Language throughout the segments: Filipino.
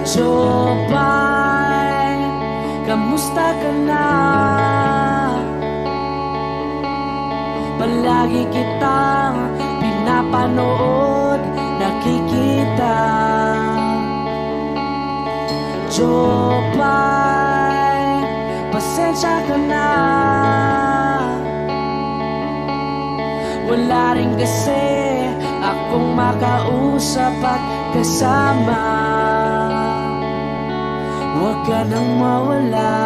Jopay, kamusta ka na? Palagi kitang pinapanood, nakikita. Jopay, pasensya ka na. Wala rin kasi akong makausap at kasama. Huwag ka nang mawala,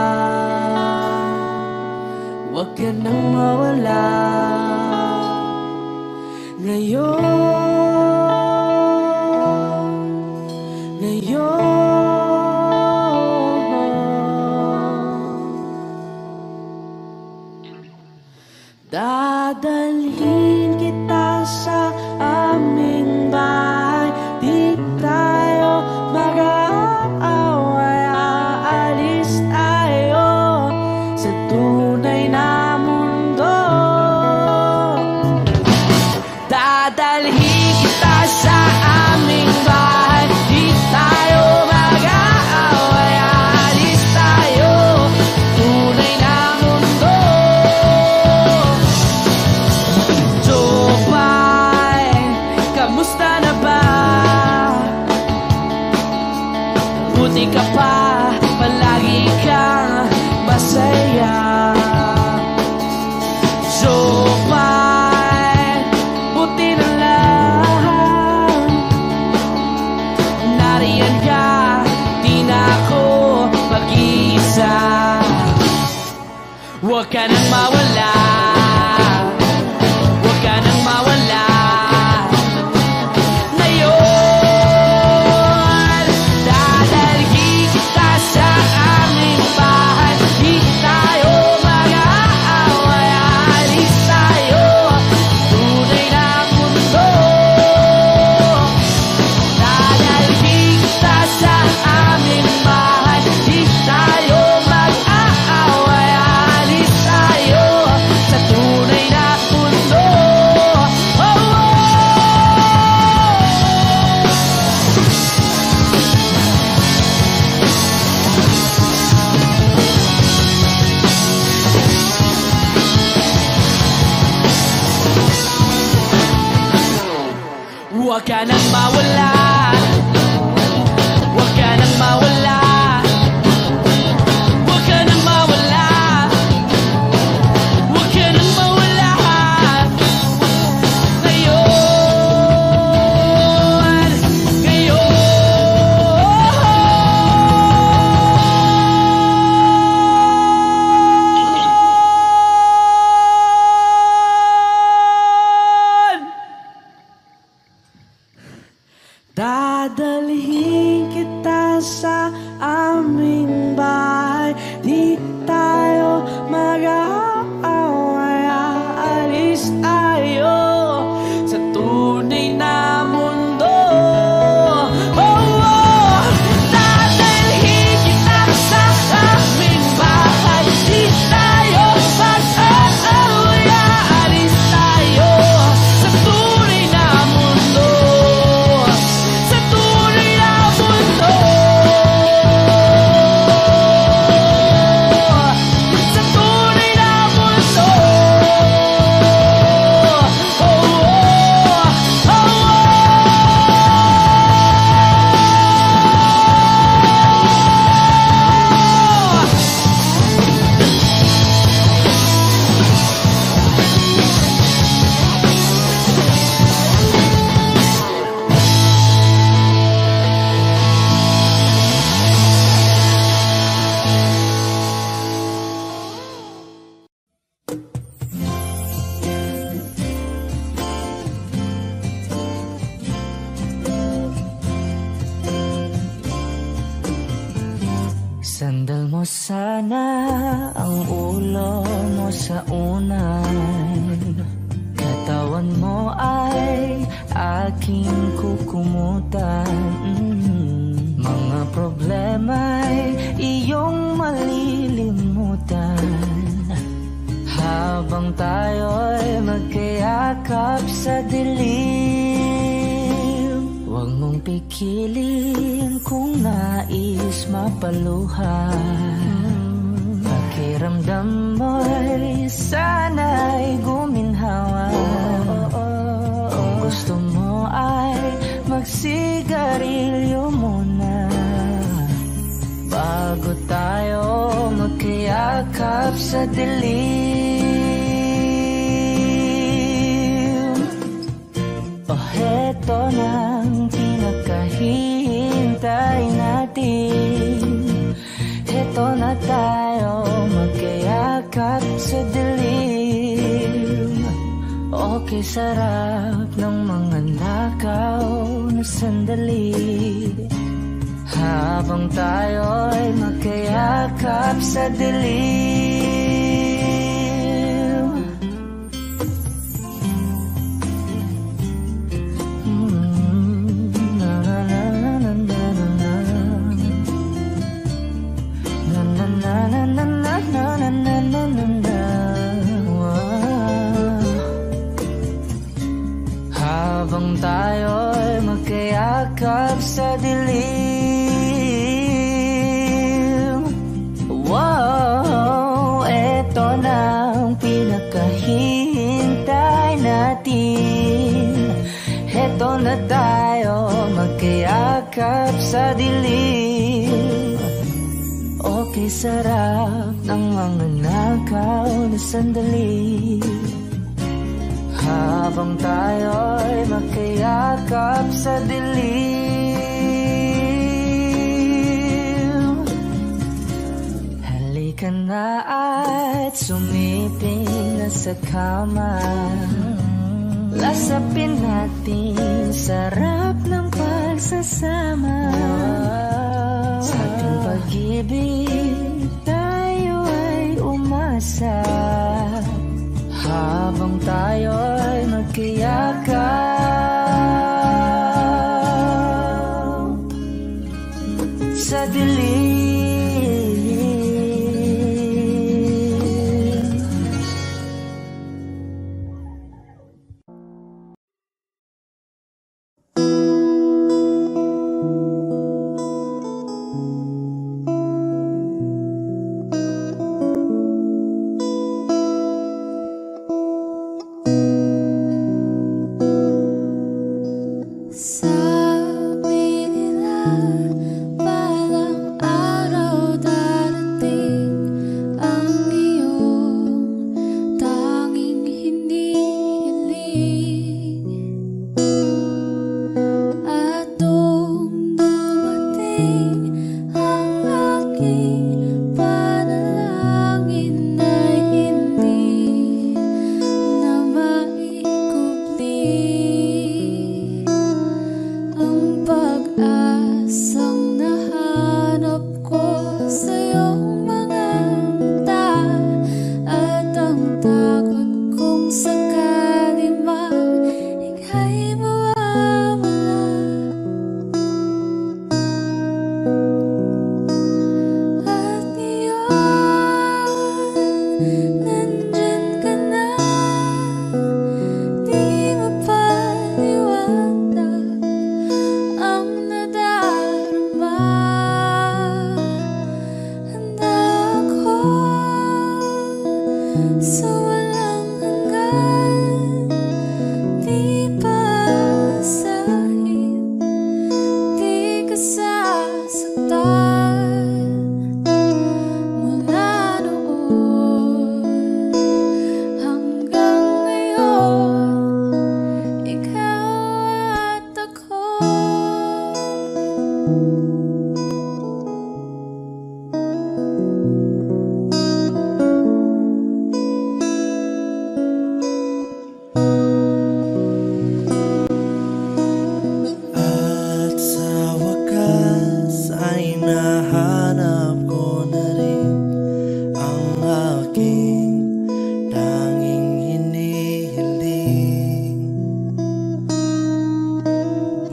huwag ka nang mawala. Ngayon dadalhin kita sa aming bahay. Di tayo mag-aaway, aalis tayo sa tunay na mundo. Dadalhin kita sa aming bahay. Di tayo mag-aaway, aalis tayo tunay na mundo. Jopay, kamusta na ba? Buti ka pa, palagi kang masaya. Jopay, buti na lang nariyan ka, di na ako mag-iisa. Huwag ka nang mawala, huwag ka nang mawala. Ngayon, dadalhin kita sa aming bahay. Di tayo mag-aaway, aalis tayo tunay na mundo. Dadalhin kita sa aming bahay. Di tayo mag-aaway, aalis tayo sa tunay na mundo. Oh, oh. Huwag ka nang mawala, huwag ka nang mawala, huwag ka nang mawala, huwag ka nang mawala. Ngayon, dadalhin kita sa aming bahay. Di tayo mag-aaway, aalis tayo sa tunay na mundo. Oh, oh. Dadalhin kita sa aming bahay. Di tayo mag-aaway, aalis tayo sa tunay na mundo. Sa tunay na mundo. Sa tunay na mundo. Oh, oh, oh, oh. Sandal mo sana ang ulo mo sa unan. Katawan mo ay aking kukumutan. Mga problema'y iyong malilimutan. Habang tayo'y magkayakap sa dilim, huwag mong nakikiling kung nais mapaluhan. Pakiramdam mo'y sana'y guminhawa. Kung gusto mo ay magsigarilyo muna bago tayo magkayakap sa dilim. O heto nang pinakahihintay natin. Heto na tayo magkayakap sa dilim. Okay, sarap ng mga nakaw na sandali habang tayo'y magkayakap sa dilim. Na na na na na na na na na na na na na na na. Habang tayo'y magkayakap sa dilim. Wow, eto na ang pinakahihintay natin. Eto na tayo magkayakap sa dilim. Okay, sarap ng mga nakaw na sandali habang tayo'y magkayakap sa dilim. Halika na at sumiping na sa kama. Lasapin natin sarap ng pagsasama. Sa ating pag-ibig tayo ay umasa habang tayo'y magkayakap sa dilim.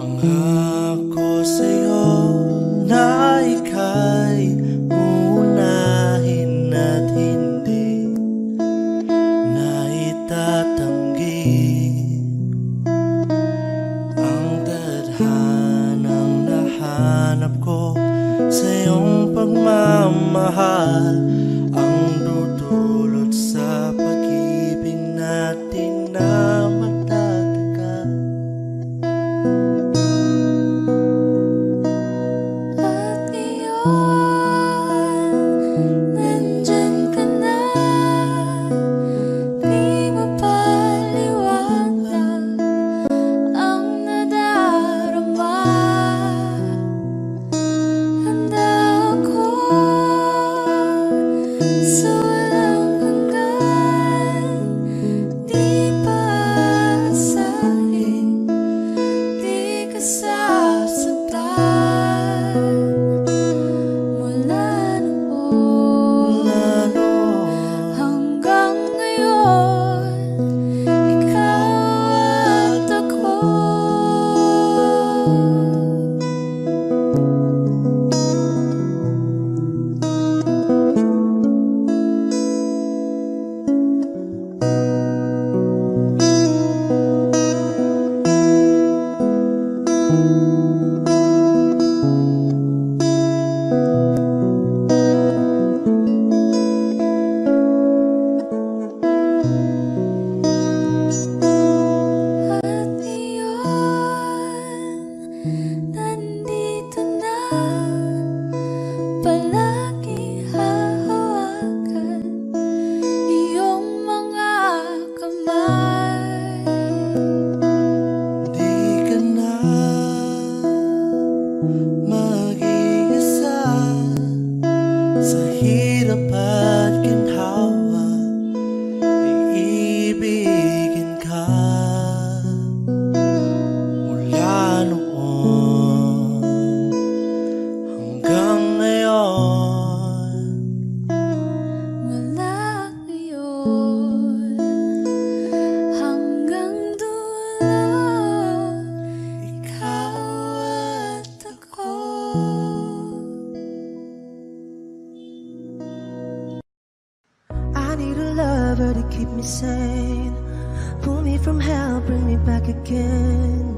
Pangako sa'yo hinahanap ko sa iyong pagmamahal, ang dudulot sa pag-ibig natin na matatagal. At ngayon, nandyan ka na, di mo paliwanag ang nadarama. Handa ako sa walang hanggan, di paasahin, di ka sasaktan. Mula noon hanggang ngayon, ikaw at ako. At ngayon, nandito na, palagi hahawakan iyong mga kamay. Di ka na mag-iisa sa hirap at ginhawa, iibigin ka mula noon hanggang ngayon. Mula ngayon hanggang dulo, ikaw at ako. I need a lover to keep me sane, pull me from hell, bring me back again.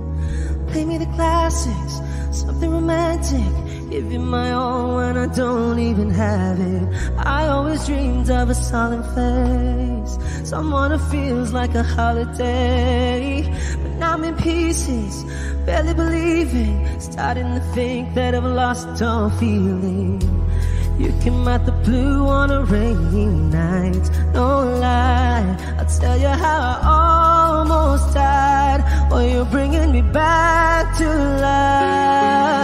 Play me the classics, something romantic, give you my all when I don't even have it. I always dreamed of a solemn face, someone who feels like a holiday. But now I'm in pieces, barely believing, starting to think that I've lost all feeling. You came out the blue on a rainy night, no lie, I'll tell you how I almost died, while you're bringing me back to life.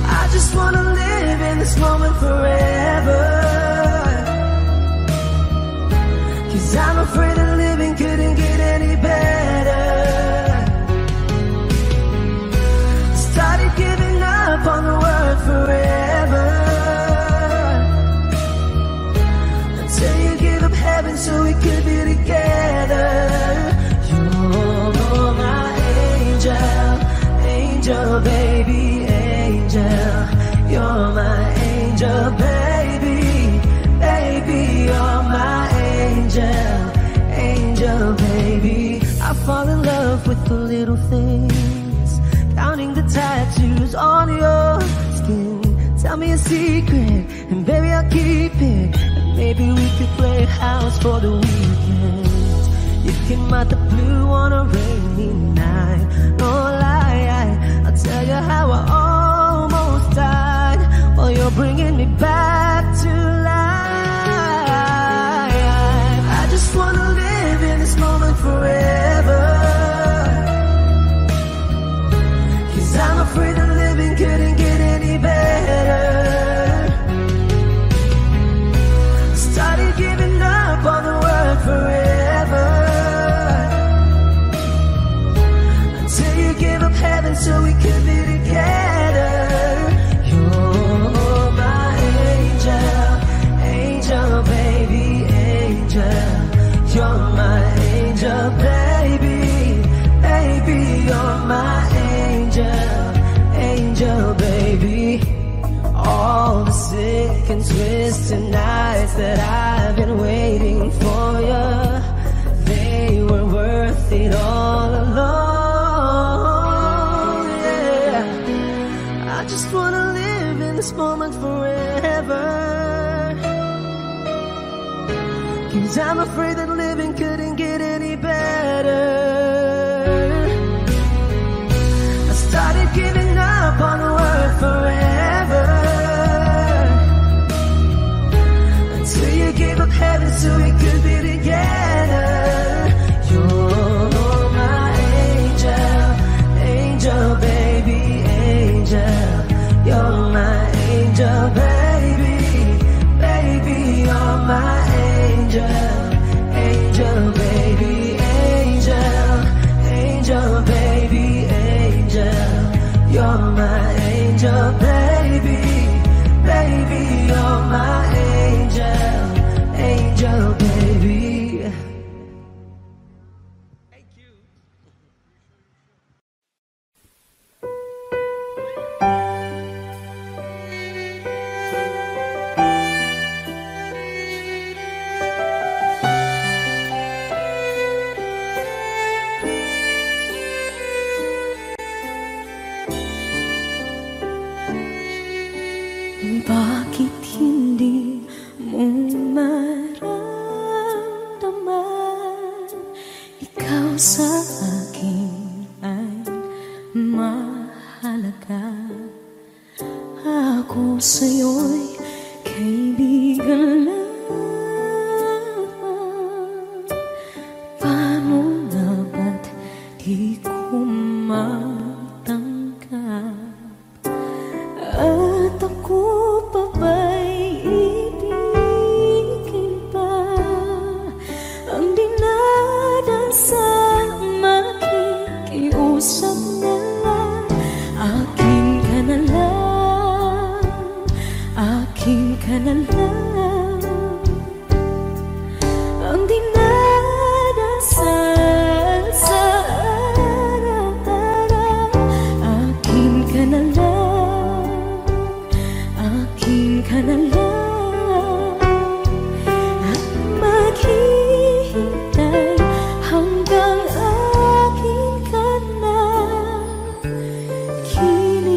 I just wanna live in this moment forever, 'cause I'm afraid that living couldn't get any better. Started giving up on the word forever, until you give up heaven so we could be together. You're my angel, angel baby, angel. You're my angel baby, baby. You're my angel, angel baby. I fall in love with the little things, counting the tattoos on your skin. Tell me a secret, and baby I'll keep it. And maybe we could play house for the weekend. You came out the blue on a rainy night, no lie, I'll tell you how I almost died, while you're bringing me back to life. I just wanna live in this moment forever, 'cause I'm afraid that living couldn't get any better. Started giving up on the word forever, until you give up heaven so we could be together. You're my angel, angel baby, angel. You're my angel baby, baby. You're my angel, angel baby. All the sick and twisted nights that I've been waiting for you, they were worth it all along. Yeah, I just wanna live in this moment forever. 'Cause I'm afraid that living couldn't get any better. I started giving up on the word forever, until you gave up heaven so we could be together. You're my angel, angel baby, angel. You're my angel baby, baby, you're my angel, angel baby, angel, angel baby, angel. You're my angel baby, baby, you're my angel, angel baby. Bakit hindi mo maramdaman? Ikaw sa akin ay mahalaga. Ako sa'yo'y kaibigan lang. Paano nga ba't di ko matanggap? At ako pa ba'y ibigin pa? Ang dinadasa makikiusap na lang. Akin ka na lang, akin ka na lang. Ang dinadasal sa araw-araw. Akin ka na lang, akin ka na lang. At maghihintay hanggang akin ka na kilig.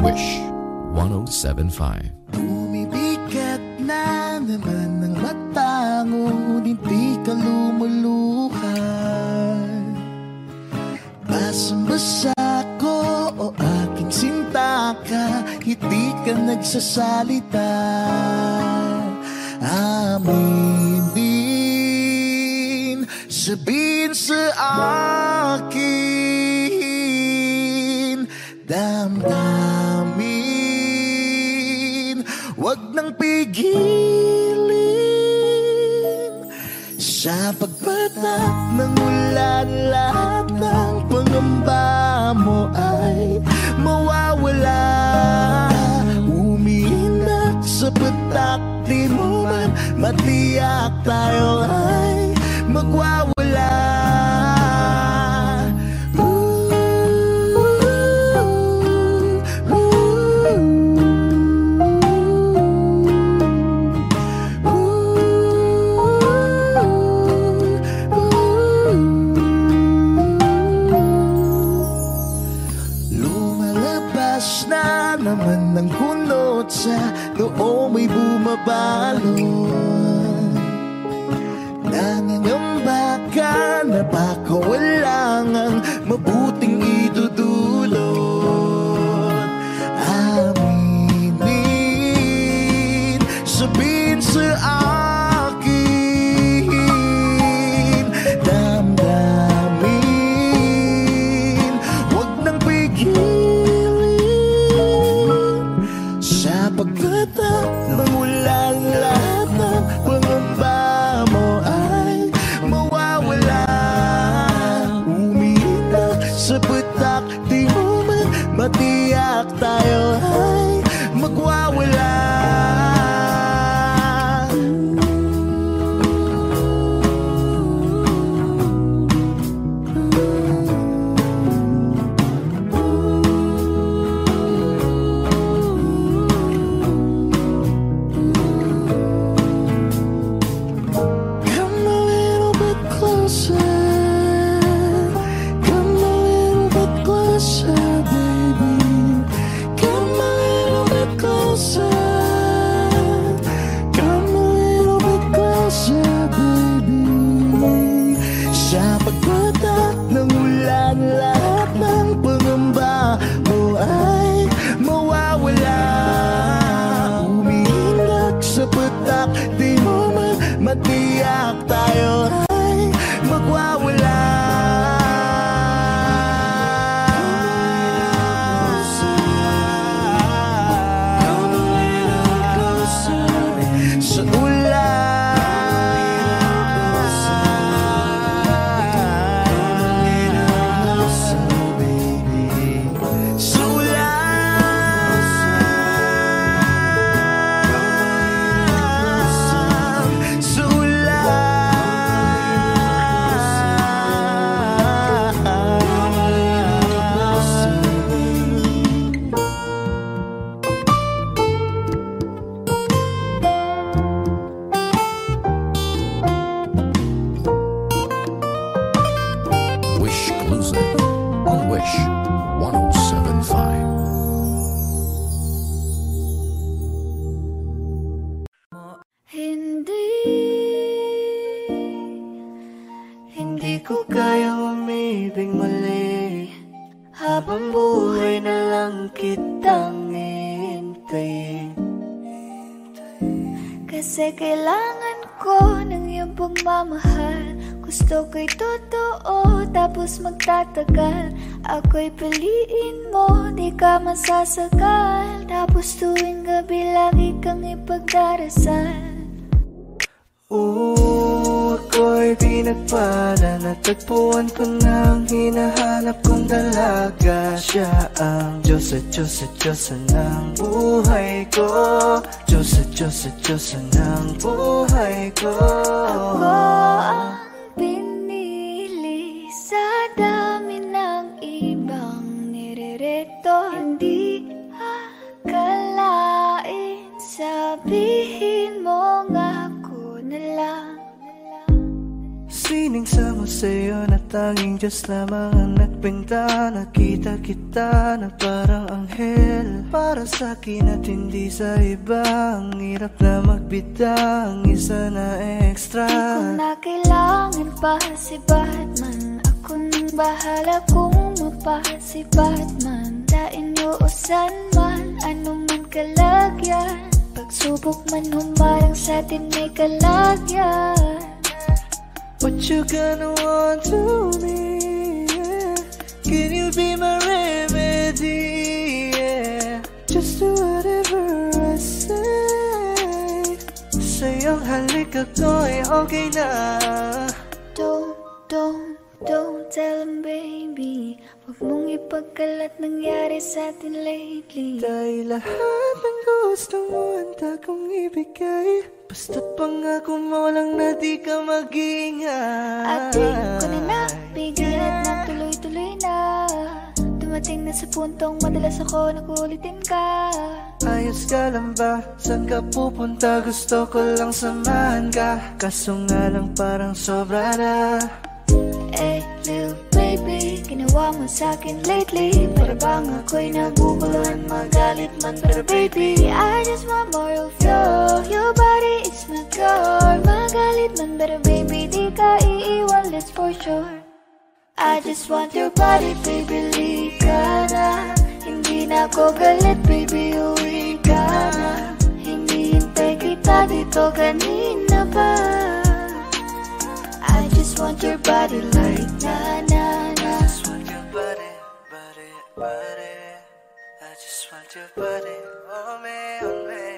Wish 107.5. Bumibigat na naman ang mata mo, hindi ka lumuluhan. Basang-basa ko o aking sinta ka, hindi ka nagsasalita. Aminin, sabihin sa akin, damdamin, wag nang pigilin. Sa pagpatak ng ulan, lahat ng pangamba mo ay mawawala. Umiinak sa patak, di mo man matiyak, tayo ay magwawala. Naman ng kunot sa noo mo'y bumabalon. Nangangamba ka na baka walang ang mabuting idudulot. Aminin, sabihin sa akin, damdamin, wag nang pigilin. Pagpatak ng ulan, lahat ng pangamba mo ay mawawala. Umiinak sa patak, di mo man matiyak, tayo ay magwawala. Matiyak, tayo ay magwawala. Sa Wish 107.5. Hindi ko kayang umibig muli, habang buhay na lang kitang hintayin. Kasi kailangan ko ng iyong pagmamahal. Gusto ko'y totoo, tapos magtatagal. Ako'y piliin mo, di ka masasagal. Tapos tuwing gabi lagi kang ipagdarasal. Ako'y pinagpala, natagpuan ko ng hinahanap kong dalaga. Siya ang Diyos at Diyos at Diyosa ng buhay ko. Diyos at Diyos at Diyosa ng buhay ko. Ako ang pinili sa dami ng ibang nirereto. Hindi akalain, sabihin mo nga ako na lang. Sining piling sama sa'yo na tanging Diyos lamang ang nagbenta. Nakita kita na parang anghel para sa'kin at hindi sa iba. Ang hirap na magbida, ang isa na extra. Di ko na kailangan pa si Batman. Ako nang bahala kung mapa si Batman. Dain usan man, ano man kalagyan. Pagsubok man humarang sa'tin may kalagyan. What you gonna want to me, yeah? Can you be my remedy, yeah? Just do whatever I say. Sa'yong halik ako'y okay na. Don't tell him, baby. Huwag mong ipagkalat nangyari sa'tin lately. Dahil lahat ng gusto mo handa kong ibigay. Basta't pangako mo lang na di ka mag-ingay. At di ko na nabigay at nagtuloy-tuloy na. Dumating na sa puntong madalas ako nakulitin ka. Ayos ka lang ba? Saan ka pupunta? Gusto ko lang samahan ka. Kaso nga lang parang sobra na. Hey, little baby, ginawa mo sa'kin lately. Para bang ako'y naguguluhan, magalit man. Pero baby, I just want more of you. Your body is my core. Magalit man, pero baby, di ka iiwan, that's for sure. I just want your body, baby, lika na. Hindi na ako galit, baby, uwi ka na. Hinihintay kita dito kanina pa. I just want your body like na-na-na. I just want your body, body, body. I just want your body, oh me, oh me.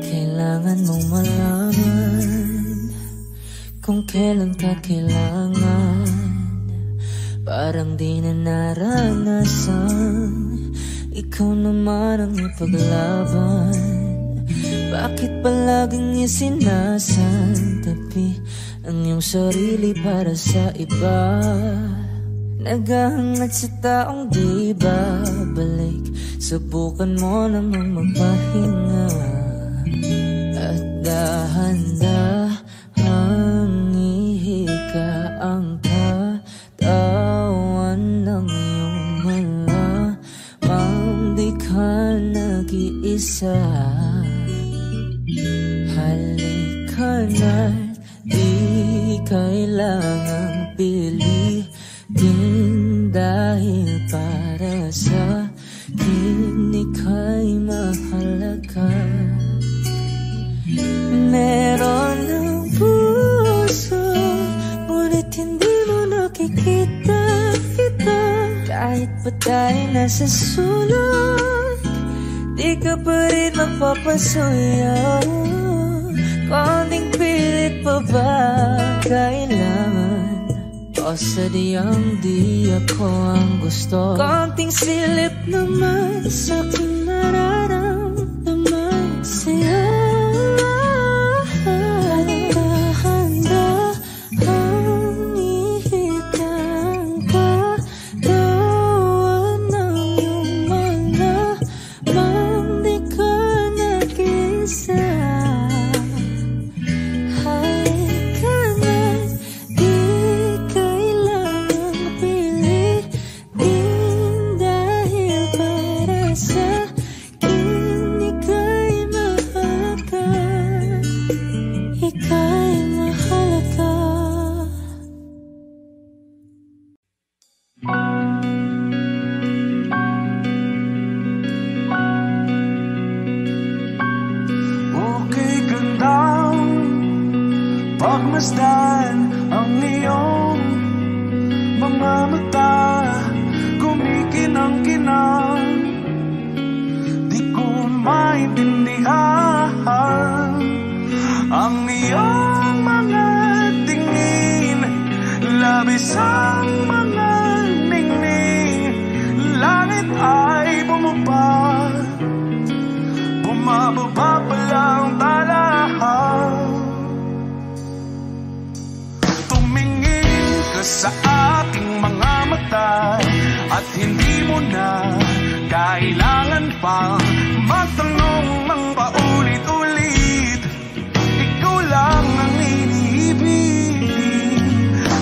Kailangan mong malaman kung kailan ka kailangan. Parang di na naranasan, ikaw naman ang ipaglaban. Bakit palaging isinasantabi ang iyong sarili para sa iba? Naghahangad sa taong di babalik. Subukan mo namang magpahinga. At dahan-dahang ihika ang katawan ng iyong malamang di ka nag-iisa. Halika na't di kailangang pilitin. Dahil para sa akin ika'y mahalaga. Meron ng puso, ngunit hindi mo nakikita ito. Kahit pa tayo nasa sulok, di ka pa rin mapapasuyo. Konting pilit pa ba kailangan? O sadyang di ako ang gusto? Konting silip naman sa aking nararamdaman sa'yo. Pagmasdan ang iyong mga mata, kumikinang-kinang. Di ko maintindihan ang iyong mga tingin. Labis ang mga ningning. Langit ay bumaba, bumababa pa lang talahan. sa aking mga mata at hindi mo na kailangan pang magtanong ng paulit-ulit. Ikaw lang ang iniibig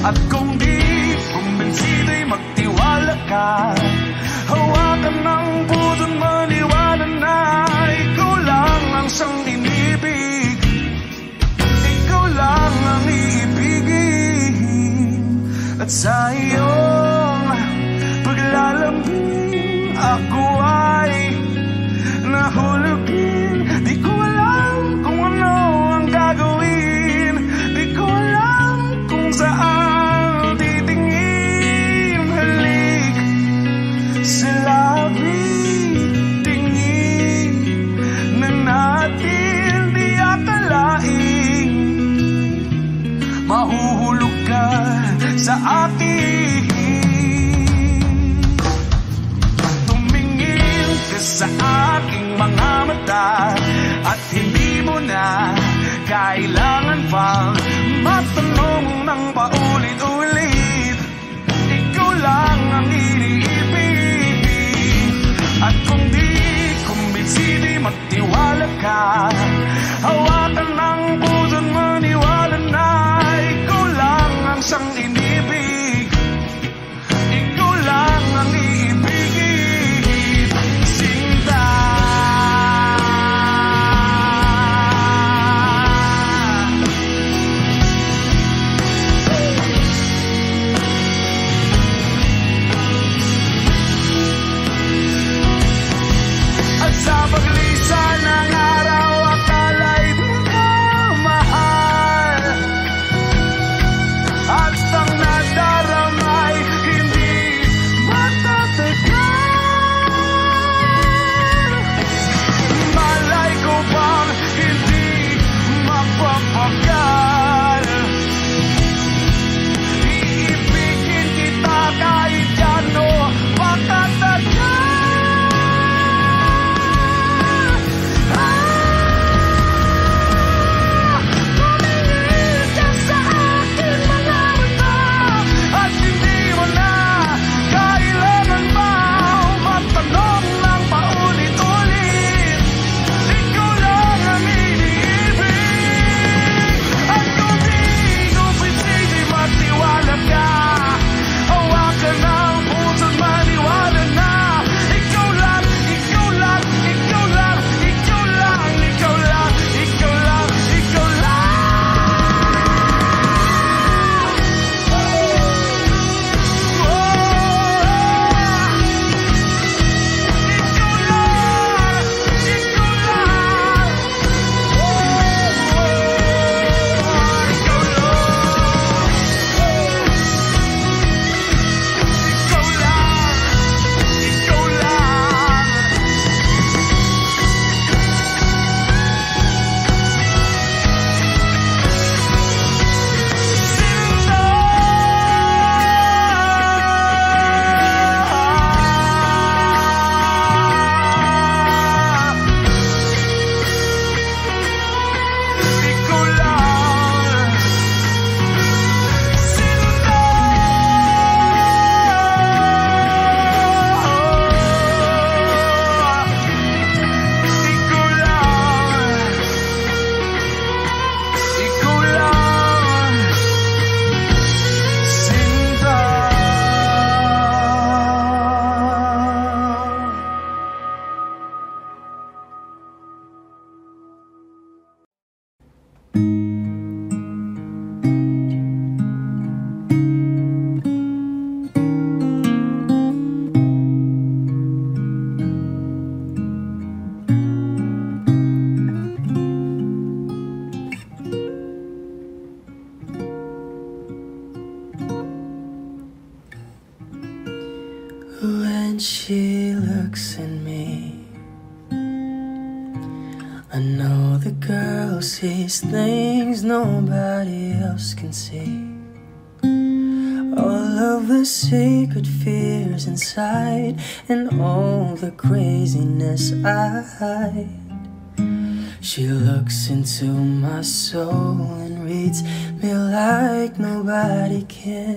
at kung di kumbinsido'y magtiwala ka. Hawakan ng puso't maniwala na ikaw lang ang siyang inibig. Ikaw lang ang iibigin at sa iyong paglalambing ako ay nahulugin. Di ko alam kung ano ang gagawin, di ko alam kung saan titingin. Halik sa labi, tingin na natin di akalain mahuhulog ka sa akin. Tumingin ka sa aking mga mata at hindi mo na kailangan pang matanong ng paulit-ulit. Ikaw lang ang iniibig at kung di kumbinsido'y magtiwala ka. Hawakan ng puso't maniwala na ikaw lang ang siyang inibig. Ikaw lang ang iibigin, Sinta. At sa paglisa ng araw akala'y di ka mahal at ang nadaramay hindi matatagal. Malay ko bang hindi mapapagal. Iibigin kita kahit gano makatagal. Tumingin ka sa aking mga mata at hindi mo na kailangan pa magtanong ng paulit-ulit. Ikaw lang ang iniibig at kung di kumbinsido'y magtiwala ka. Hawakan ng puso't maniwala na ikaw lang, ikaw lang, ikaw lang, ikaw lang, ikaw lang, ikaw lang, ikaw lang. When she looks at me, I know the girl sees things nobody else can see. All of the secret fears inside and all the craziness I hide. She looks into my soul and reads me like nobody can.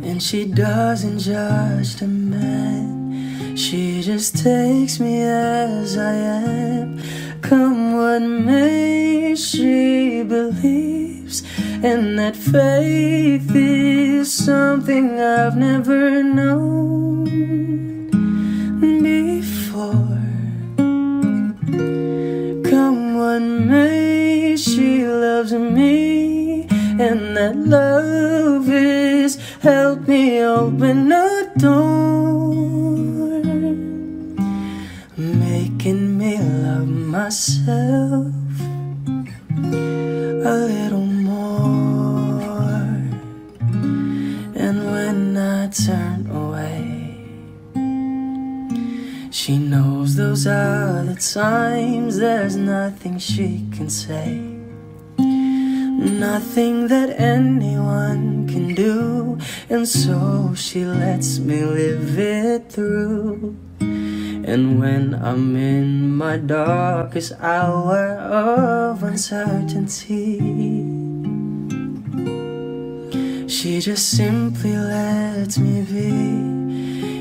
And she doesn't judge the man, she just takes me as I am. Come what may, she believes, and that faith is something I've never known before. Come what may, she loves me, and that love is help me open a door, making me love myself a little more. And when I turn away, she knows those are the times there's nothing she can say, nothing that anyone can do, and so she lets me live it through. And when I'm in my darkest hour of uncertainty, she just simply lets me be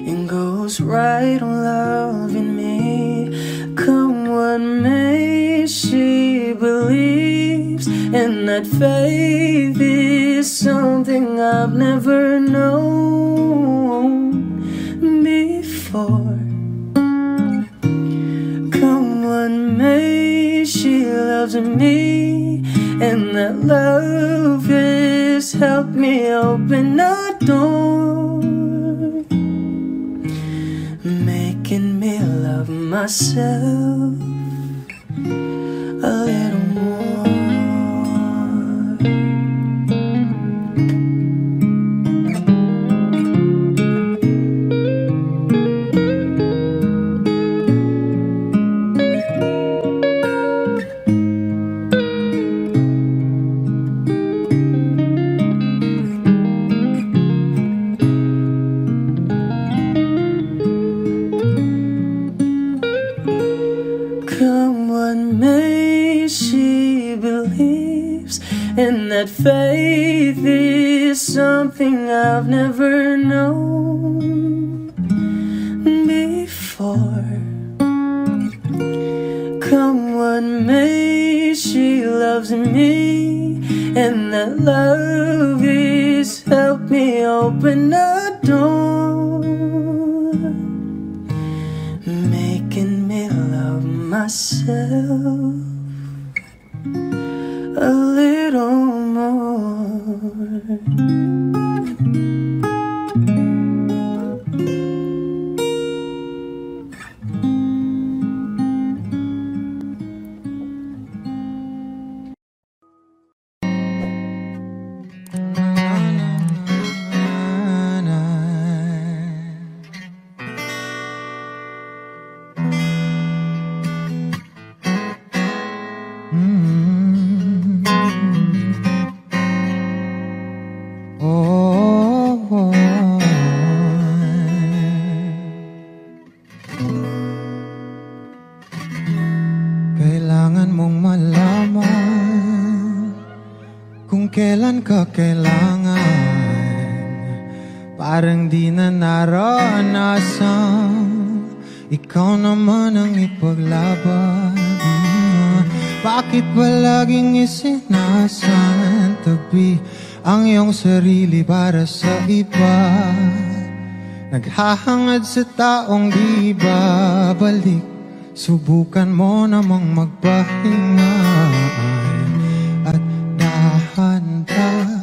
and goes right on loving me. Come what may, she believes, and that faith is something I've never known before. Come what may, she loves me, and that love has helped me open a door, making me love myself a little more. And that faith is something I've never known before. Come what may, she loves me, and that love is helped me open a door, making me love myself a little more. Kailangan mong malaman kung kailan ka kailangan. Parang di na naranasan, ikaw naman ang ipaglaban. Bakit ba laging isinasantabi ang iyong sarili para sa iba? Naghahangad sa taong di babalik, subukan mo namang magpahinga at dahan-dahang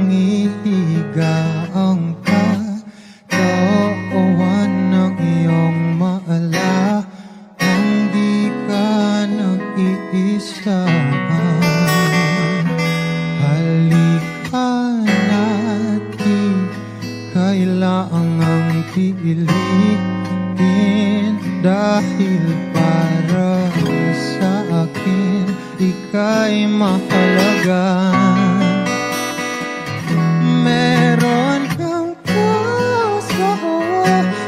ihiga ang katawan ng iyong maala. Hindi ka nag-iisa, halika na't di kailangang pilitin, dahil para sa akin ika'y mahalaga. Meron kang puso,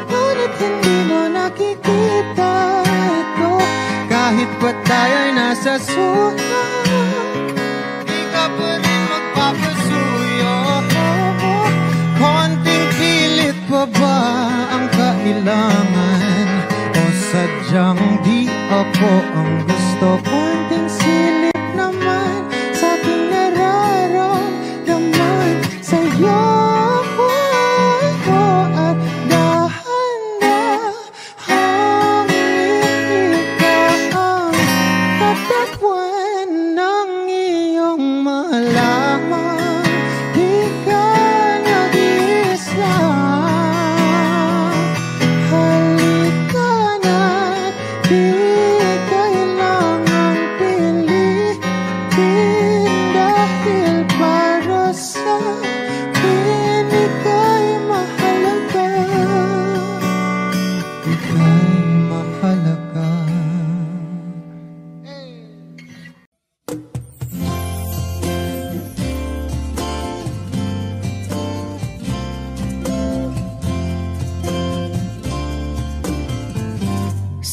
ngunit hindi mo nakikita ito. Kahit pa Bagamat tayo'y nasa sulat, di ka pa rin magpapasuyo. Konting pilit pa ba ang kailangan? O sadyang di ako ang gusto? Konting silip naman sa aking nararamdaman sa'yo. At dahan-dahang ikaw ang tatakbuhan ng iyong malaman. Di ka nag-isa, halika na't di kailangang pilitin, dahil para sa akin ika'y mahalaga. Ika'y mahalaga.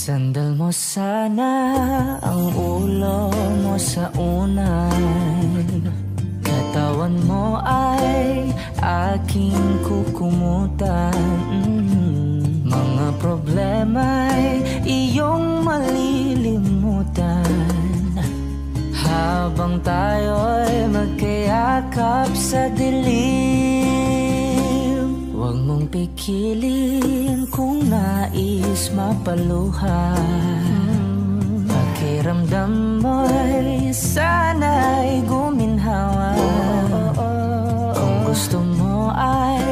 Sandal mo sana ang ulo mo sa unan, katawan mo ay aking kukumutan. Mga problema'y iyong malilimutan habang tayo'y magkayakap sa dilim. Huwag mong pikilin kung nais mapaluhan. Pakiramdam mo'y sana'y guminhawa. Kung gusto mo ay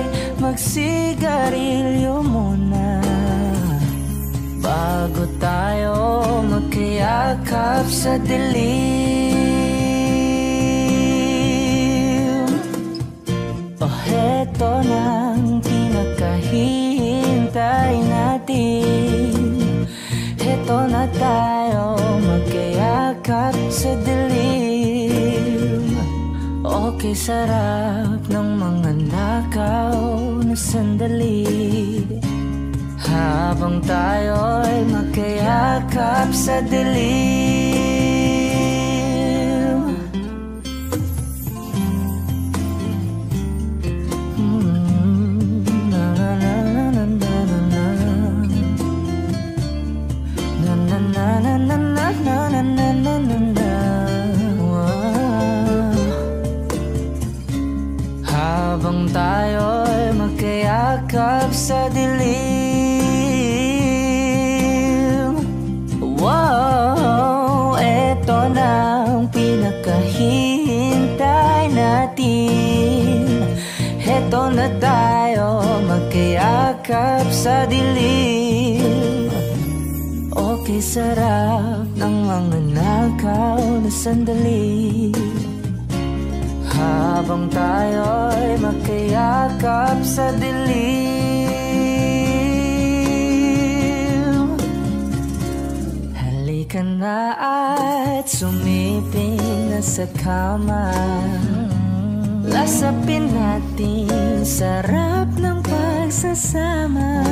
magsigarilyo muna bago tayo magkayakap sa dilim. O heto nang pinakahihintay natin, heto na tayo magkayakap sa dilim. Okay, sarap ng mga nakaw na sandali habang tayo'y magkayakap sa dilim. Habang tayo'y magkayakap sa dilim. Wow, eto na ang pinakahihintay natin. Eto na tayo magkayakap sa dilim. Okay, sarap ng mga nakaw na sandali habang tayo'y magkayakap sa dilim. Halika na at sumiping na sa kama. Lasapin natin sarap ng pagsasama.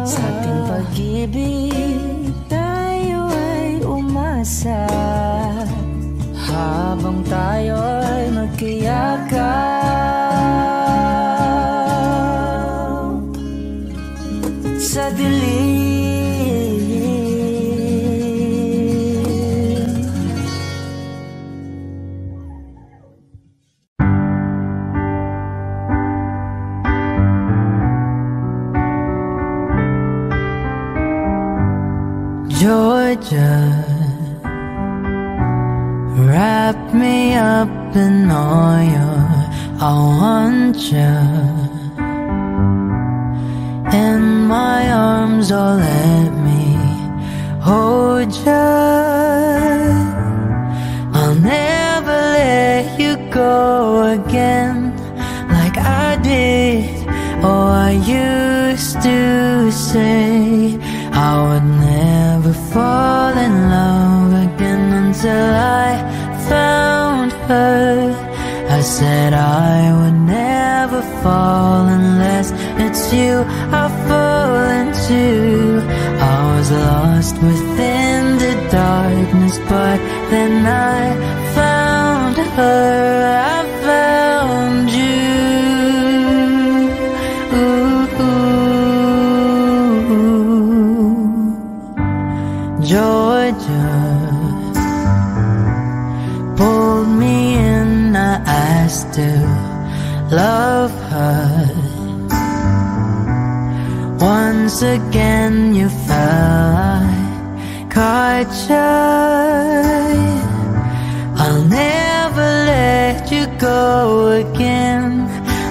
Sa ating pag-ibig tayo ay umasa habang tayo'y magkayakap sa dilim. Georgia, wrap me up in all your, I want you in my arms, oh let me hold you. I'll never let you go again like I did. Oh, I used to say I would never fall in love again until I found her. I said I would never fall unless it's you I fall into. I was lost within the dark. but then I found her, I found you. Georgia pulled me in, I still love her. Once again you fell, I caught shy. I'll never let you go again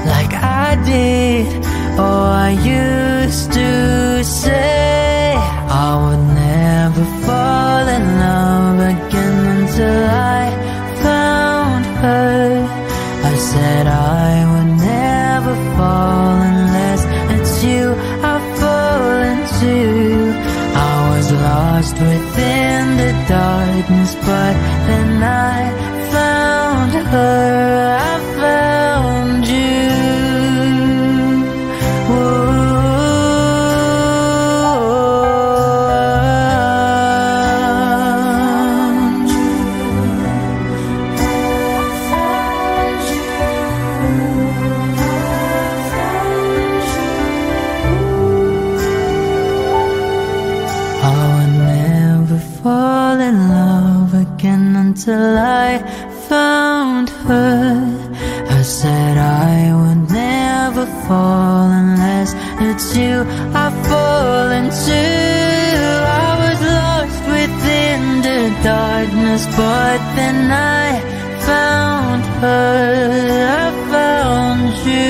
like I did, or I used to say. I would never fall in love again until I found her. I said I would never fall unless it's you I fall into. I was lost within the darkness, but then I found her, I found you. Fall in love again until I found her. I said I would never fall unless it's you I fall into. I was lost within the darkness, but then I found her, I found you.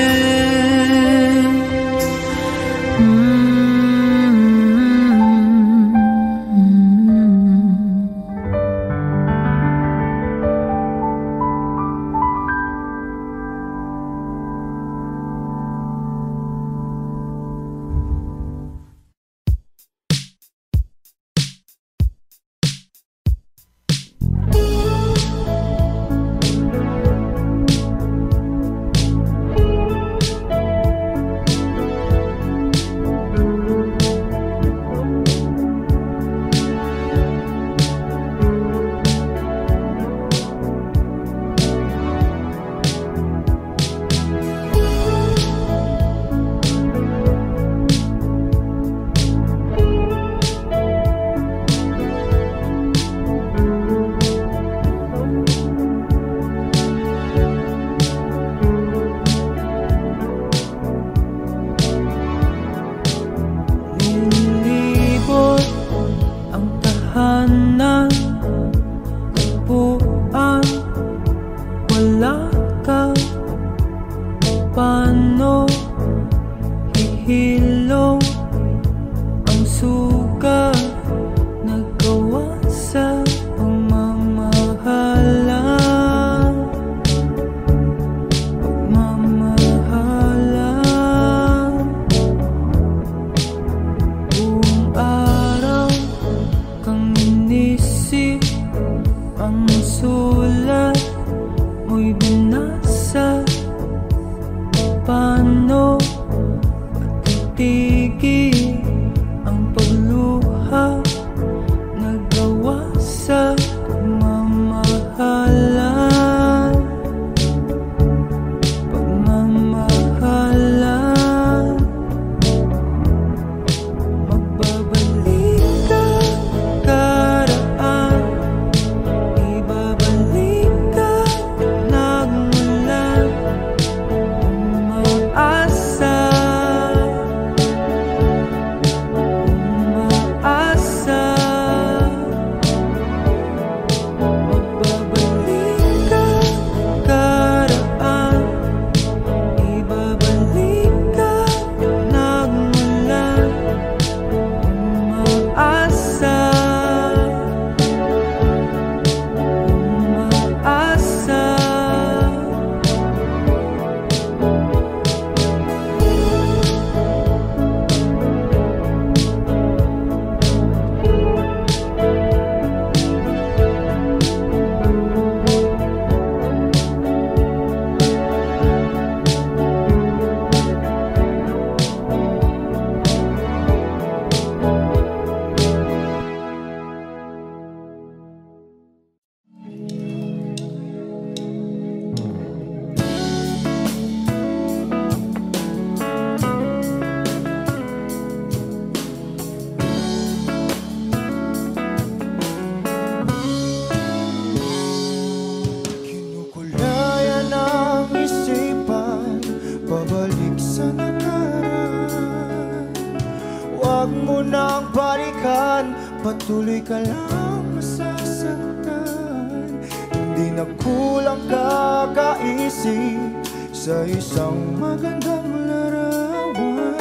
patuloy ka lang masasaktan. Hindi na kulang kakaisip sa isang magandang larawan.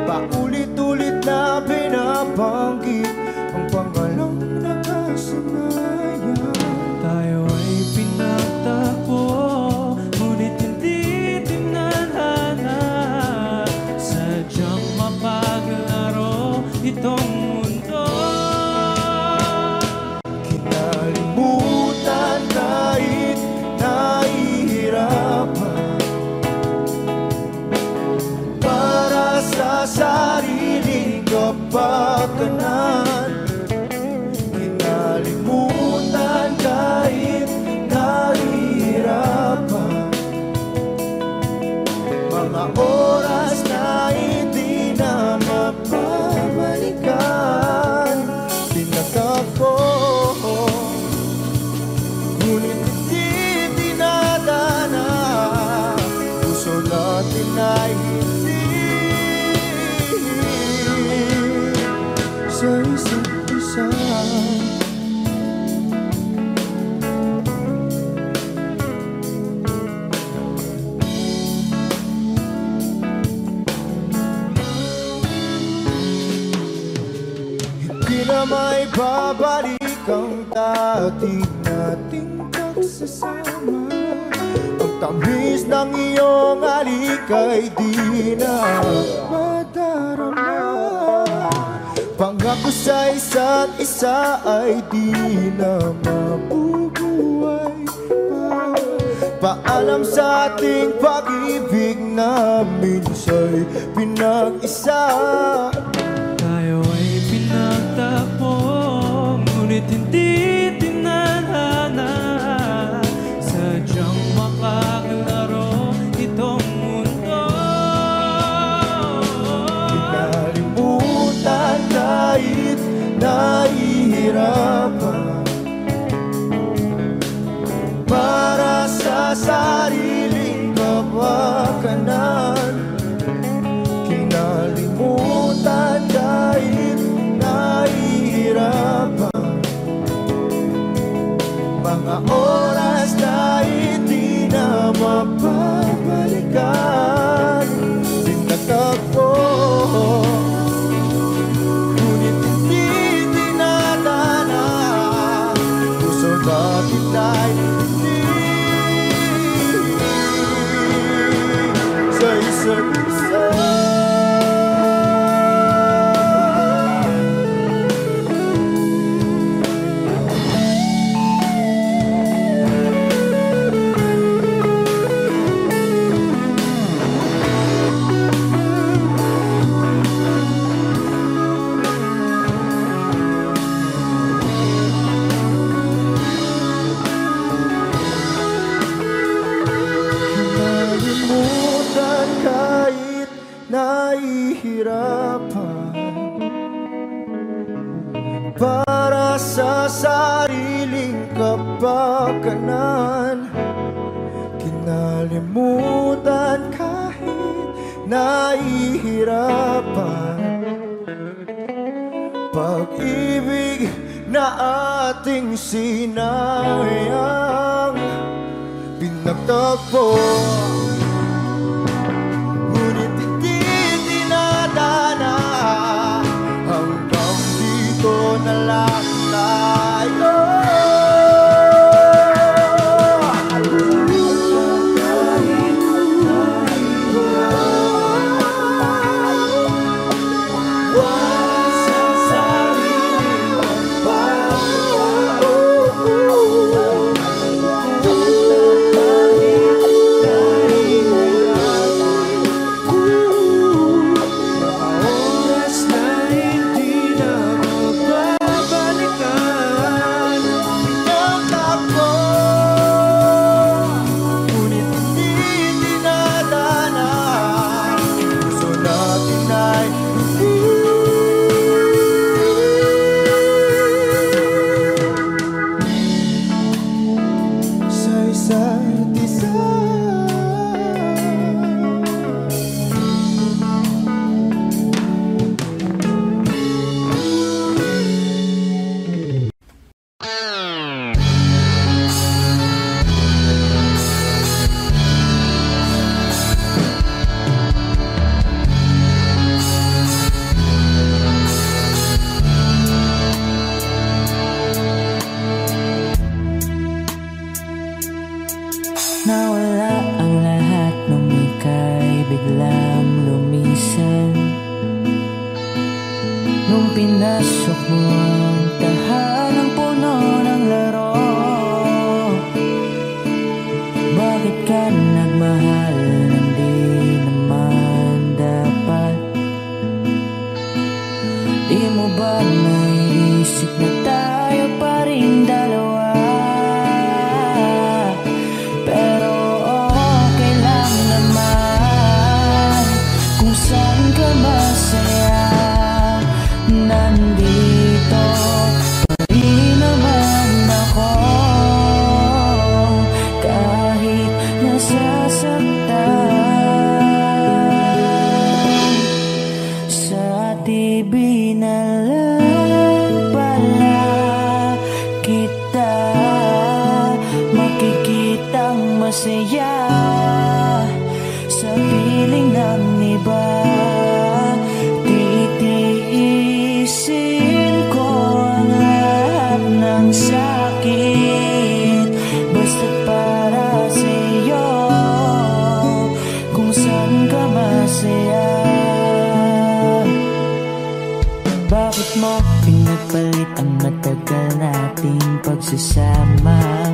Paulit-ulit na binabanggit ang pangalang nakasanayan. Tayo ay pinagtagpo, ngunit hindi tinadhana. Sadyang mapaglaro itong mundo. Kinalimutan kahit nahihirapan, para sa sariling kapakanan. Kinalimutan kahit nahihirapan, mga oras na hindi na mapabalikan. Tinatako, ngunit hindi dinadana. Puso natin ay hindi sa isa't isa. Hindi na may babalik ang dati nating pagsasama. Ang tamis ng iyong halik ay di na madarama. Pangako sa isa't isa ay di na mabubuhay pa. Paalam sa ating pag-ibig na minsa'y pinag-isa. Tayo ay pinagtagpo, ngunit hindi tinadhana. Sadyang makaglaro itong mundo. Kinalimutan kahit nahihirapan, para sa sariling kapakanan. Kinalimutan kahit nahihirapan, mga oras na hindi na mapabalikan. Tinatagpo, ngunit hindi dinadana. Puso natin ay hindi sa isa't isa. Kinalimutan kahit nahihirapan, para sa sariling kapakanan. Kinalimutan kahit nahihirapan, pag-ibig na ating sinayang. Pinagtagpo, ngunit hindi dinadana. Hanggang dito na lang tayo. Nawala ang lahat nung ika'y biglang lumisan. Nung pinasok mo ang tahanang puno ng laro, bakit ka nagmahal nang di naman dapat? Di mo ba naisip na tayo pa rin dalawa? Pero okay lang naman kung saan ka masaya. Nandito pa rin naman ako, kahit nasasaktan. Sa TV na lang pala kita makikitang masaya. Sa piling ng iba titiisin ko ang lahat ng sakit, basta't para sa'yo, kung saan ka masaya. Bakit mo pinagpalit ang matagal nating pagsasama?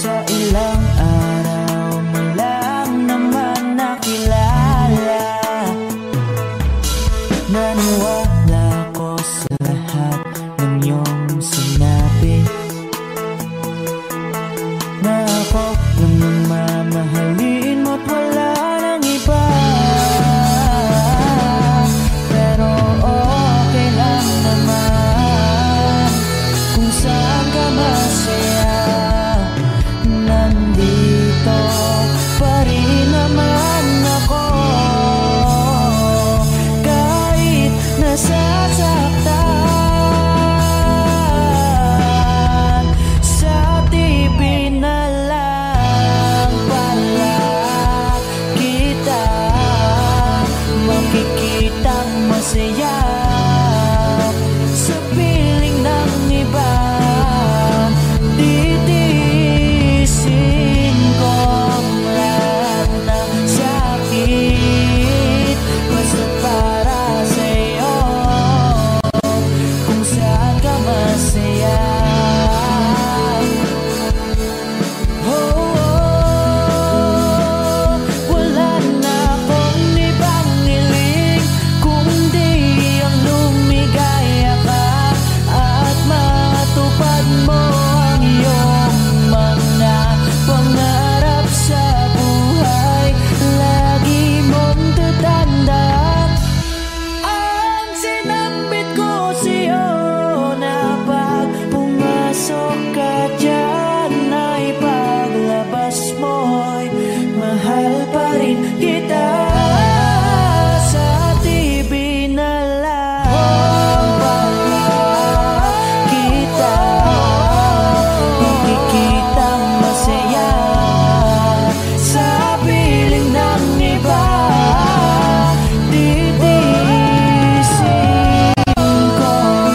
Sa ilang araw mo lang naman nakilala. Naniwala ko sa lahat ng iyong sinabi, na ako lang ang mamahalin mo't wala nang iba. Pero okay lang naman kung saan ka masaya. Nandito pa rin naman ako, kahit nasasaktan. Sa TV na lang pala kita makikitang masaya. Sa piling ng iba titiisin ko ang lahat ng sakit, basta para sa'yo, kung saan ka masaya. Wala na akong ibang hiling kundi ang lumigaya ka at matupad mo ang iyong mga pangarap sa buhay. Lagi mong tatandaan ang sinambit ko sa'yo, na pag pumasok ka dyan ay paglabas mo'y mahal pa rin kita. Sa TV na lang pala kita makikitang masaya. Sa piling ng iba titiisin ko ang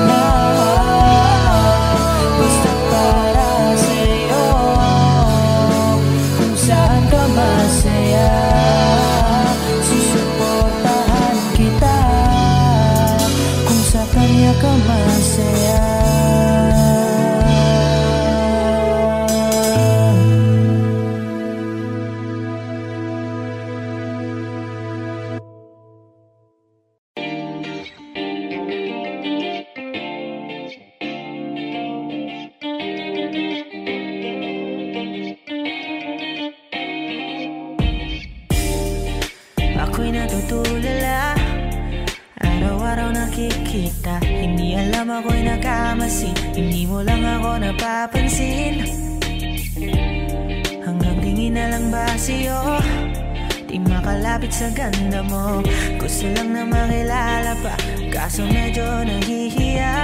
lahat, basta para sa'yo, kung saan ka masaya. Susuportahan kita kung sa kanya ka masaya. Ako'y natutulala, araw-araw nakikita. Hindi alam ako'y nakamasin, hindi mo lang ako napapansin. Hanggang tingin na lang ba sa'yo, di makalapit sa ganda mo. Gusto lang na makilala pa, kaso medyo nahihiya.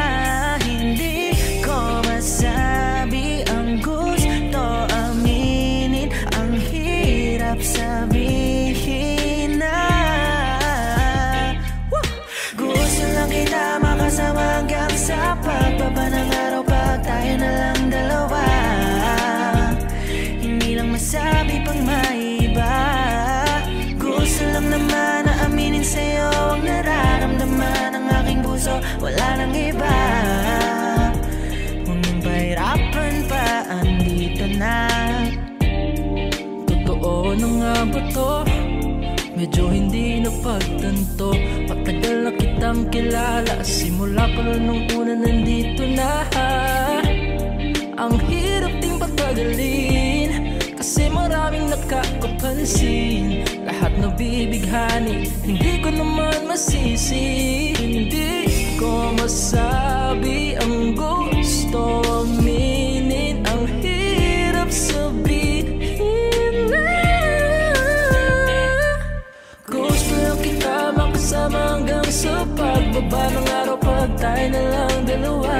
Hindi ko masabi ang gusto aminin, ang hirap sabihin na gusto lang kita makasama hanggang sa pagbaba ng araw, pag tayo na lang dalawa. ba to? Medyo hindi napagtanto. Matagal na kitang kilala, simula pa nung una nandito na. Ang hirap ding patagalin, kasi maraming nakakapansin. Lahat nabibighani, hindi ko naman masisi. Hindi ko masabi ang gusto, aminin ang hirap sabihin na. Gusto lang kita makasama hanggang sa pagbaba ng araw, pag tayo na lang dalawa.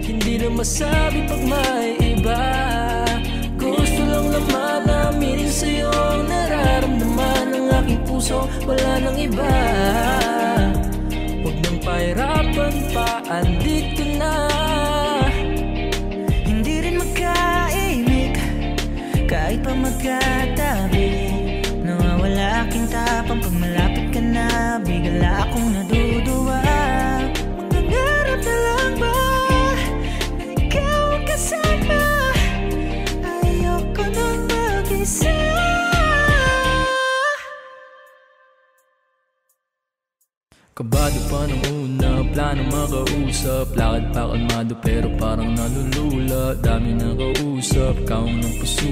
Hindi na masabi pag may iba. Gusto lang naman aminin sa'yo ang nararamdaman ng aking puso, wala nang iba. Huwag nang pahirapan pa, andito na. Hindi rin magkaimik, kahit pa magkatabi. Nawawala aking tapang pag malapit ka na, bigla akong naduduwa. Mangangarap na lang ba na ikaw ang kasama? Ayoko nang mag-isa. Kabado pa ng una, plano makausap. Lakad pa kalmado pero parang nalulula. Dami na kausap, kaong ng puso.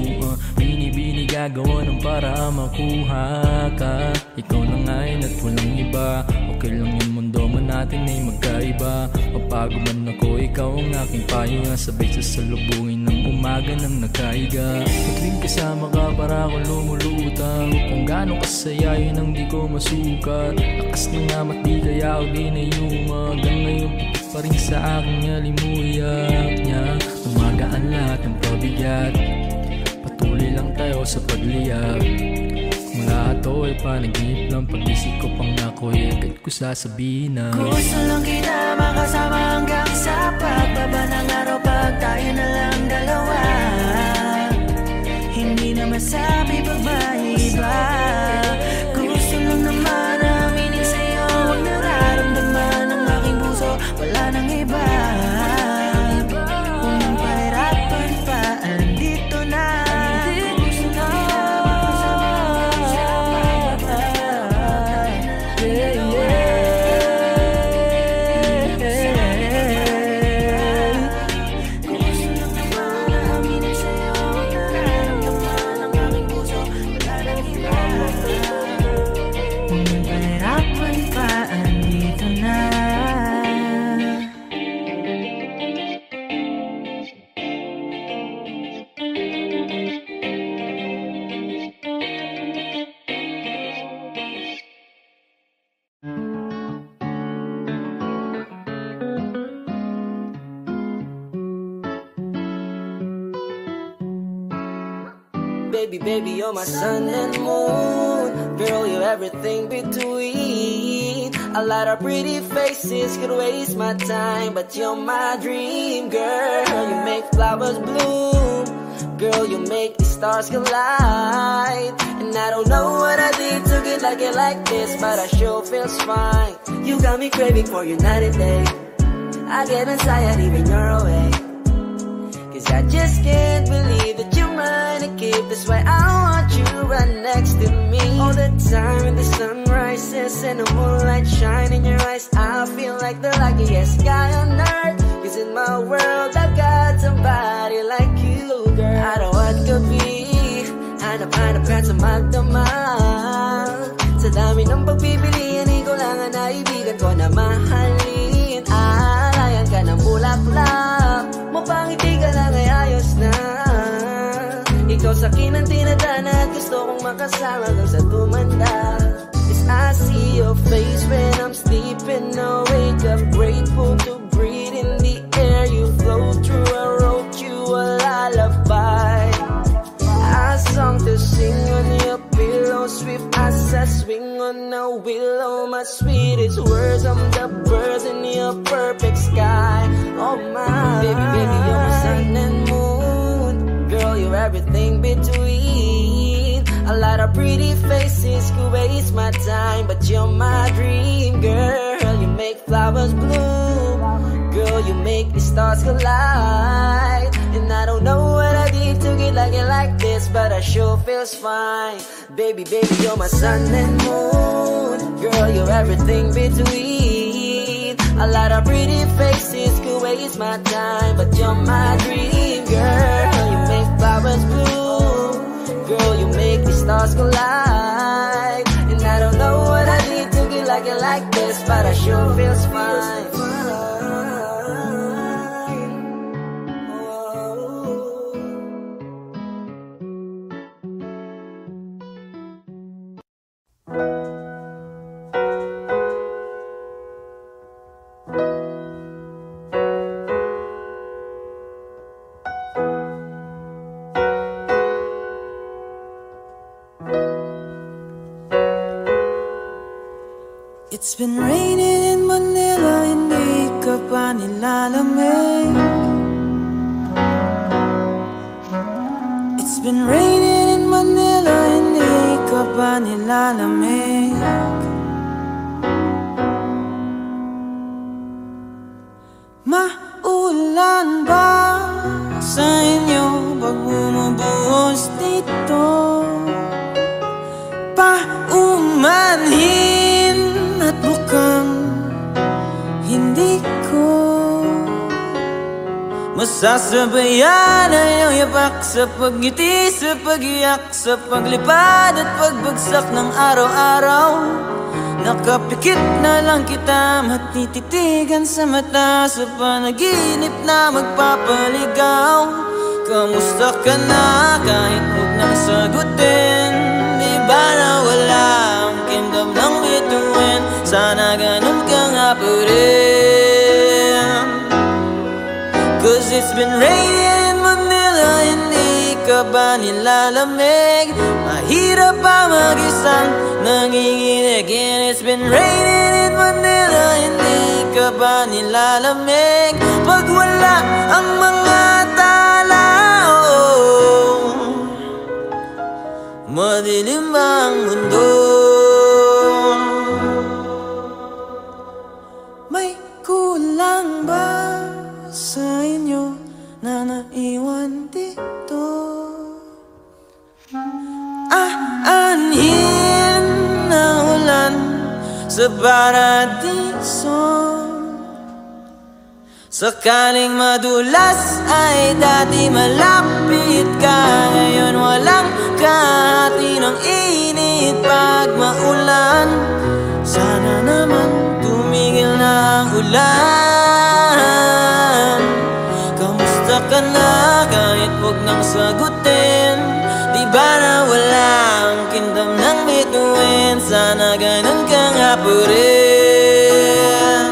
Bini-bini gagawa ng para makuha ka. Ikaw na ngayon at walang iba. Okay lang yung mundo man natin ay magkaiba. Mapagod man ako, ikaw ang aking pahinga. Sabay sasalubungin ng umaga nang nagkaiga. Tuwing kasama ka para akong lumulutang. Kung gaano kasaya yun ang di ko masukat. Lakas na nga mat di kaya ako di na yuma. Hanggang ngayon putik pa rin sa aking alimuyak niya. Umagaan lahat ng pabigat, patuloy lang tayo sa pagliyab. Kung lahat to ay panaginip lang, pag-isip ko pang ako'y agad ko sasabihin na gusto lang kita makasama hanggang sa pagbaba ng araw, pag tayo na lang dalawa. Hindi na masabi pag may iba. Gusto lang naman aminin sa'yo ang nararamdaman ng aking puso, wala nang iba. Kung nang pahirapan pa, andito na. Gusto lang kita makasama hanggang sa pagbaba ng araw, pag tayo na lang dalawa. Gusto lang naman aminin sa'yo ang nararamdaman ng aking puso, wala nang iba. Kung nang pahirapan pa, andito na. Baby, baby, you're my sun and moon. Girl, you're everything between. A lot of pretty faces could waste my time, but you're my dream, girl. You make flowers bloom. Girl, you make the stars collide. And I don't know what I did to get like this, but I sure feels fine. You got me craving for you night and day. I get anxiety when you're away, 'cause I just can't believe that you're mine to keep. That's why I want you right next to me all the time. When the sun rises and the moonlight shine in your eyes, I feel like the luckiest guy on earth. 'Cause in my world I got somebody like you, girl. I don't want to be hanap ka sa magdamag. Sa dami ng pagpipilian, ikaw lang ang naibigan ko na mahalin. Alayan ka ng bulaklak, mapangiti ka lang ay ayos na. Ikaw sa akin ang tinadana at gusto kong makasama hanggang sa tumanda. 'Cause I see your face when I'm sleeping. I wake up grateful to breathe in the air you flow through. I wrote you a lullaby, a song to sing on your pillow, swift as a swing on a willow. My sweetest words, I'm the birds in your perfect sky. Oh my baby, baby, you're my sun and moon. Girl, you're everything between. A lot of pretty faces could waste my time, but you're my dream, girl. You make flowers bloom. Girl, you make the stars collide. And I don't know what I did to get like this, but I sure feels fine. Baby, baby, you're my sun and moon. Girl, you're everything between. A lot of pretty faces could waste my time, but you're my dream, girl. You make flowers bloom. Girl, you make the stars collide. And I don't know what I need to get like it like this, but I sure feels fine. It's been raining in Manila, hindi ka pa nilalamig. It's been raining in Manila, hindi ka pa nilalamig. Maulan ba sa inyo pag bumubuhos dito? Paumanhin at mukhang hindi ko masasabayan ang iyong yapak sa pagngiti, sa pagiyak, sa paglipad at pagbagsak ng araw-araw. Nakapikit na lang kita, matititigan sa mata, sa panaginip na magpapaligaw. Kamusta ka na kahit huwag nang sagutin? Di ba na wala ang kingdom ng bituin? Sana ganun ka nga pa rin. Cause it's been raining in Manila, hindi ka ba nilalamig? Mahirap pa mag-isang nanginginig. And it's been raining in Manila, hindi ka ba nilalamig? Pag wala ang mga tala, oh, madilim ba ang mundo? May kulang ba sa inyo na naiwan dito? Aanhin na ulan sa paradiso. Sakaling madulas ay dati malapit ka, ngayon walang kahati ng init pag maulan. Sana naman tumigil na ang ulan. Kamusta ka na kahit huwag nang sagutin? Di ba na wala ang kingdom ng bituin? Sana ganun ka nga pa rin.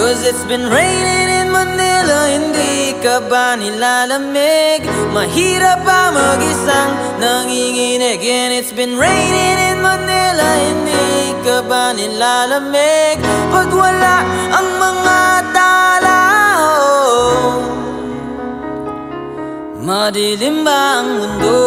Cause it's been raining in Manila, hindi ka ba nilalamig? Mahirap pa mag-isang nanginginig. And it's been raining in Manila, hindi ka ba nilalamig? Pag wala ang mga tala, oh, madilim ba ang mundo?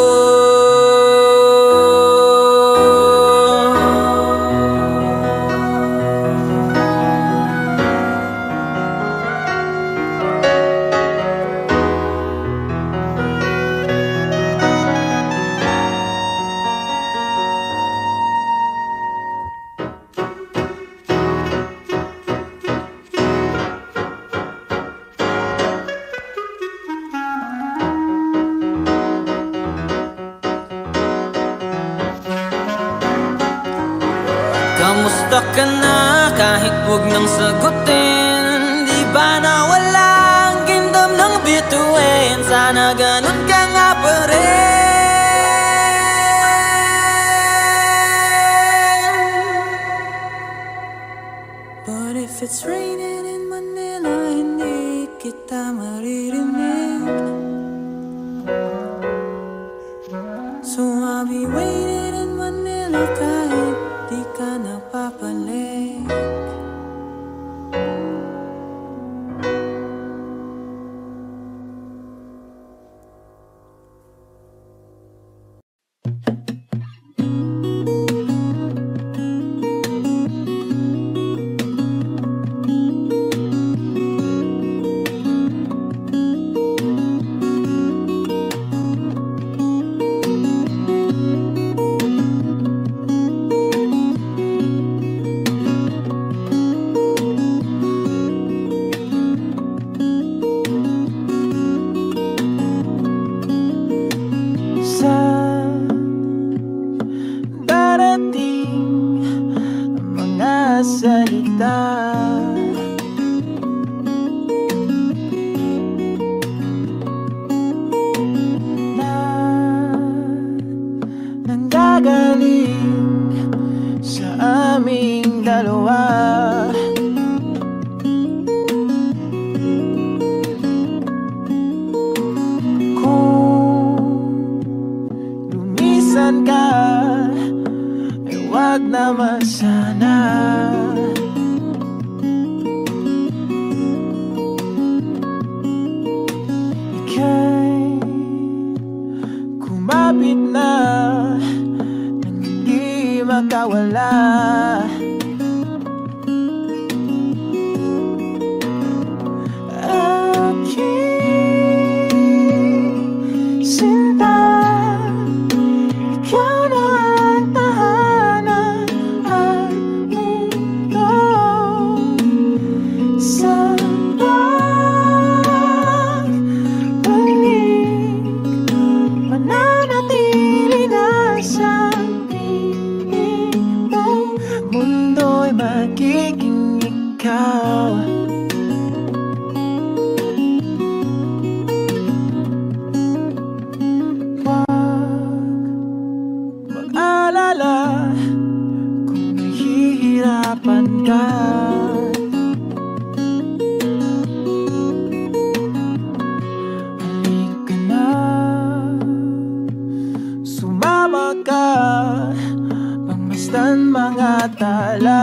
Kamusta ka na kahit huwag nang sagutin? Di ba na wala ang kingdom ng bituin? Sana ganun ka nga pa rin. But if it's raining in Manila, hindi kita maririnig. So I'll be waiting in Manila kahit di ka napapalik. makawala. Aking sinta, ikaw na ang tahanan at mundo sa pagbalik. Mananatili na sa piling mo, mundo'y magiging ikaw. Kung nahihirapan ka, halika na, sumama ka, pangmasdan mga tala.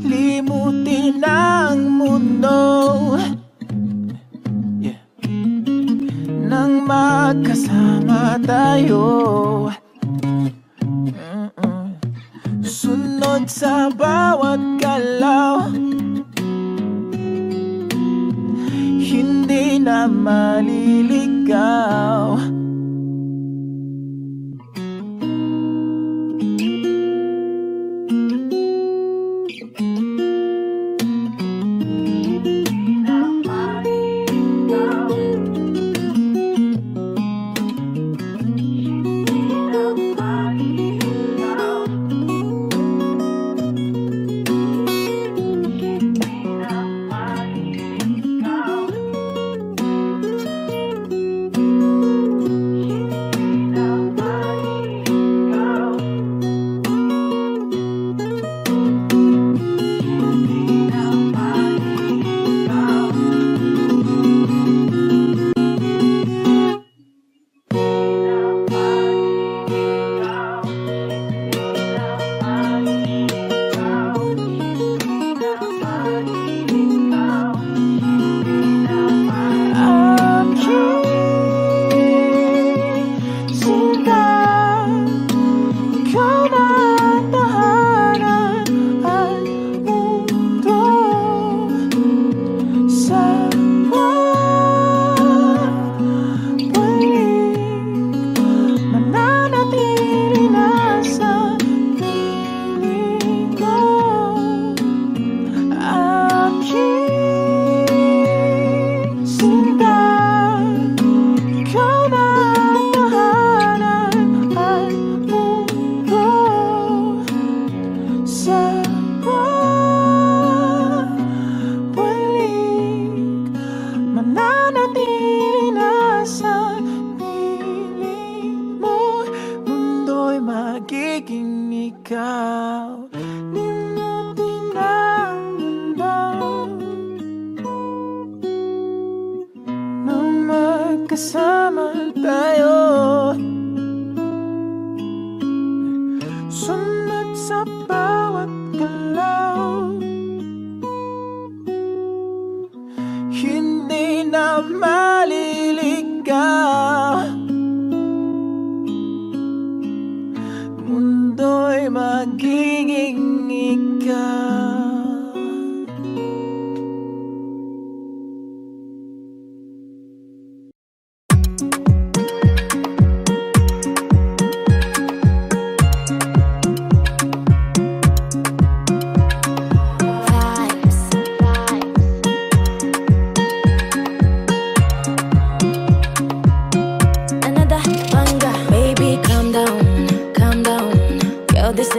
Limutin ang mundo, yeah, nang magkasama tayo. Sunod sa bawat galaw, hindi na maliligaw. Magiging ikaw, limutin ang mundo, nang magkasama tayo. Sunod sa bawat galaw, hindi na maliligaw. Mundo'y magiging ikaw.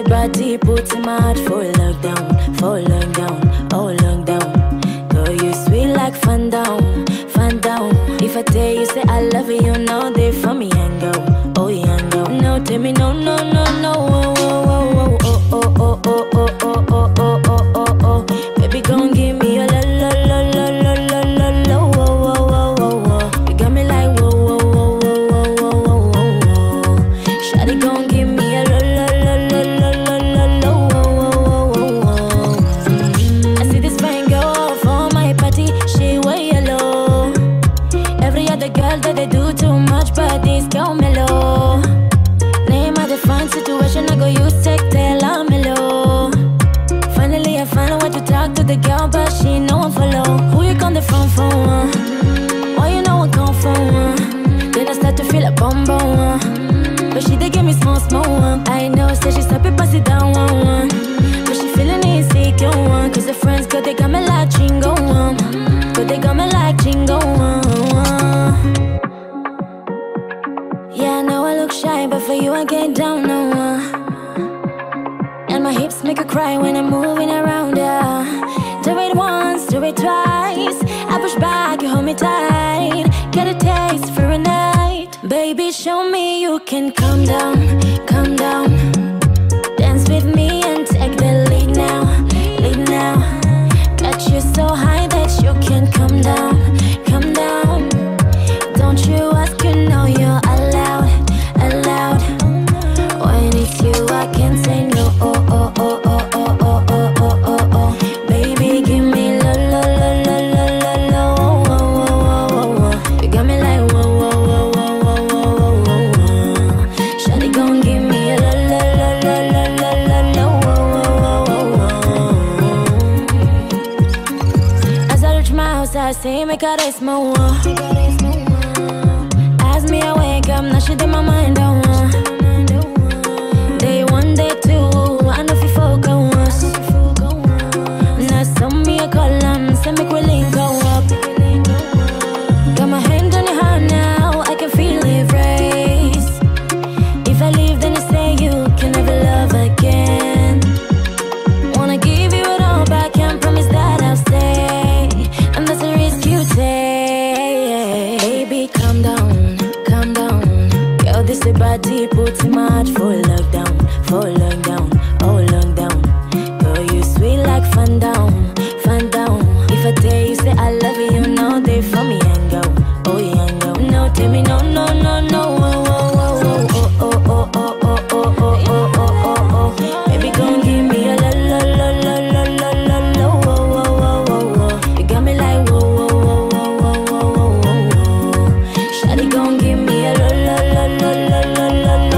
Body puts him out for lockdown, oh lockdown. Girl, you sweet like fun down. If I tell you say I love you, you know they for me young girl, oh young girl. No, tell me me no, no, no, no. Oh, oh, oh, oh, oh, oh, oh, oh, oh, oh, oh, oh. Baby, gon' give me a la la la la la la la la. Oh, oh, oh, oh, oh. You got me like whoa, whoa, whoa, whoa, whoa, whoa, whoa. Shawty gon' give me a la la la la la la la la. Oh, oh, oh, oh. I see this fine girl for my party, she wear yellow. Every other girl that they do too much, but this girl mellow. Name of the fine situation, I go use tech, tell I'm mellow. Finally I find a way to talk to the girl, but she no one follow. Who you come the phone for? Why you know I come from? Then I start to feel a bum bum. But she dey give me small small one. I know, say she stop it, pass it down one. But she feeling insecure one. Cause her friends go, they got me like chingo one. But they got me like chingo one. Yeah, I know I look shy, but for you I get down on one. And my hips make her cry when I'm moving around her. Do it once, do it twice. I push back, you hold me tight. Get a taste for a night. Baby, show me you can calm down, calm down. Dance with me and take the lead now, lead now. Got you so high that you can't come down, come down. Don't you ask, you know you're allowed, allowed. When it's you, I can't say no. Oh, oh, oh, oh, oh, oh, oh, oh, oh, oh. Baby, give me la la la la la la la. Oh, oh, oh, oh, oh. You got me like whoa, whoa, whoa, whoa, whoa, whoa, whoa, whoa. Shawty gon' give me a la la la la la la la la. Oh, oh, oh, oh. As I reach my house, I see me got a small wall. As me I wake up, now she did my mind on one. Day one, day two, I know if you focus. Now send me a call, send me quick link go up. Got my hand on your heart now, I can feel it race. If I leave, then you say you can never love again. Wanna give you it all back, can't promise that I'll stay. And that's a risk you take. Baby, calm down, calm down. Girl, this is body put too much for lockdown, for lockdown, oh lockdown. Girl, you sweet like fun down, fun down. If I tell you say I love you, you know they for me and go, oh yeah, go. No, tell me no, no, no, no. Oh, oh, oh, oh, oh, oh, oh, oh, oh, oh, oh, oh, oh. Baby, gon' give me a la la la la la la la la. Oh, oh, oh, oh, oh. You got me like whoa, whoa, whoa, whoa, whoa, whoa, whoa, whoa. Shawty gon' give me a la la la la la la la la.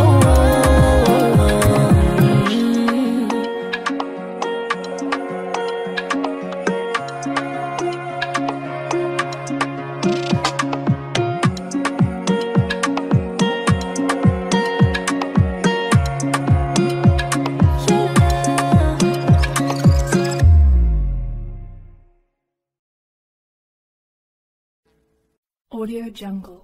Audio Jungle.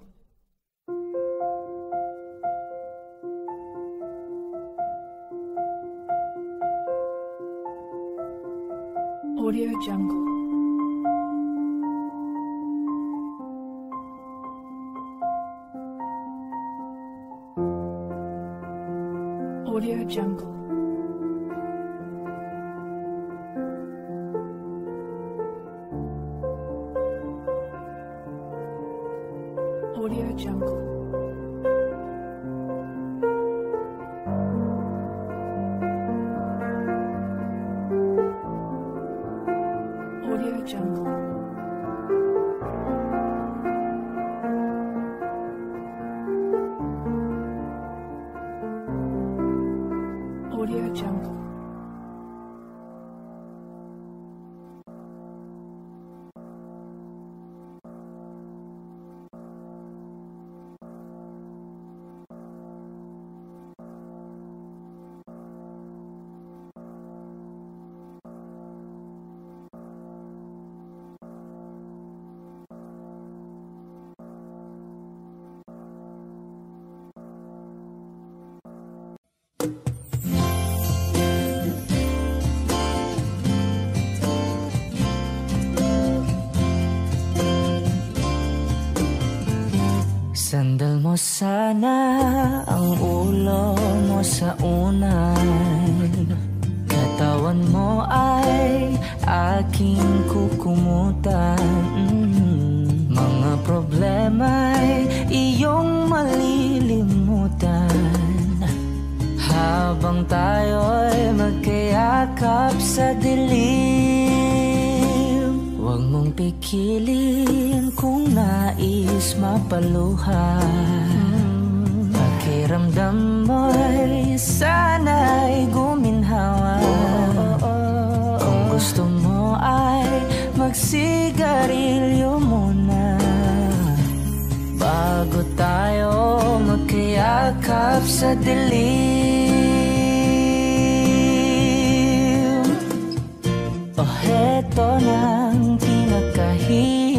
Audio Jungle. Audio Jungle. Audio Jungle. Audio Jungle. Audio Jungle. Sandal mo mo sana ang ulo mo sa unan. Katawan mo ay aking kukumutan. Mga problema'y iyong malilimutan habang tayo'y magkayakap sa dilim. Huwag mong pikilin kung nais mapaluhan. Pakiramdam mo'y sana'y guminhawa. Kung gusto mo ay magsigarilyo muna bago tayo magkayakap sa dilim. O heto ng pinakahirap